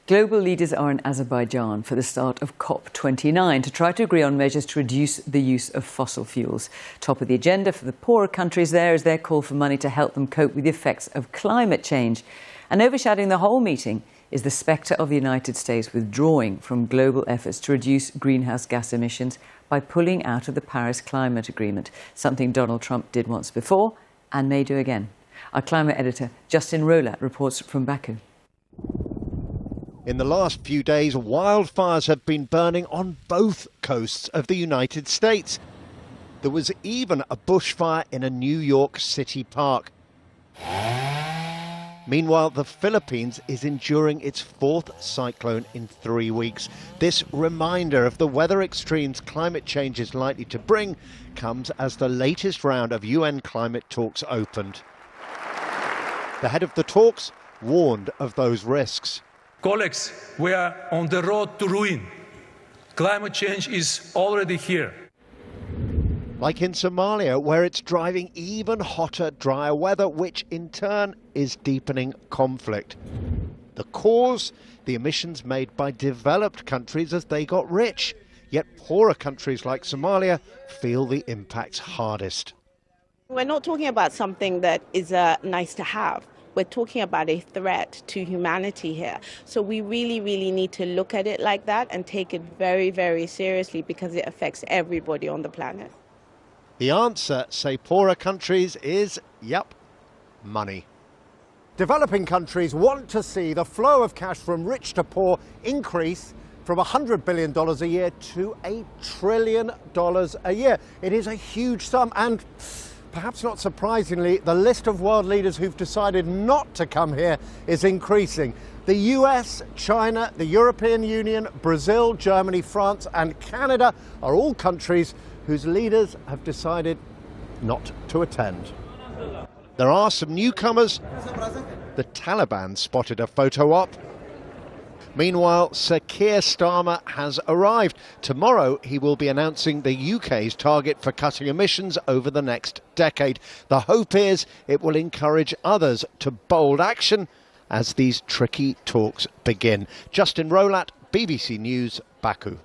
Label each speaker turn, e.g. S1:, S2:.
S1: Global leaders are in Azerbaijan for the start of COP29 to try to agree on measures to reduce the use of fossil fuels. Top of the agenda for the poorer countries there is their call for money to help them cope with the effects of climate change. And overshadowing the whole meeting is the spectre of the United States withdrawing from global efforts to reduce greenhouse gas emissions by pulling out of the Paris Climate Agreement, something Donald Trump did once before and may do again. Our climate editor, Justin Rolat, reports from Baku.
S2: In the last few days, wildfires have been burning on both coasts of the United States. There was even a bushfire in a New York City park. Meanwhile, the Philippines is enduring its fourth cyclone in 3 weeks. This reminder of the weather extremes climate change is likely to bring comes as the latest round of UN climate talks opened. The head of the talks warned of those risks.
S3: Colleagues, we are on the road to ruin. Climate change is already here.
S2: Like in Somalia, where it's driving even hotter, drier weather, which in turn is deepening conflict. The cause? The emissions made by developed countries as they got rich. Yet poorer countries like Somalia feel the impacts hardest.
S4: We're not talking about something that is nice to have. We're talking about a threat to humanity here. So we really, really need to look at it like that and take it very, very seriously because it affects everybody on the planet.
S2: The answer, say poorer countries, is, yep, money.
S5: Developing countries want to see the flow of cash from rich to poor increase from $100 billion a year to $1 trillion a year. It is a huge sum, and perhaps not surprisingly, the list of world leaders who've decided not to come here is increasing. The US, China, the European Union, Brazil, Germany, France and Canada are all countries whose leaders have decided not to attend.
S2: There are some newcomers. The Taliban spotted a photo op. Meanwhile, Sir Keir Starmer has arrived. Tomorrow he will be announcing the UK's target for cutting emissions over the next decade. The hope is it will encourage others to bold action as these tricky talks begin. Justin Rolat, BBC News, Baku.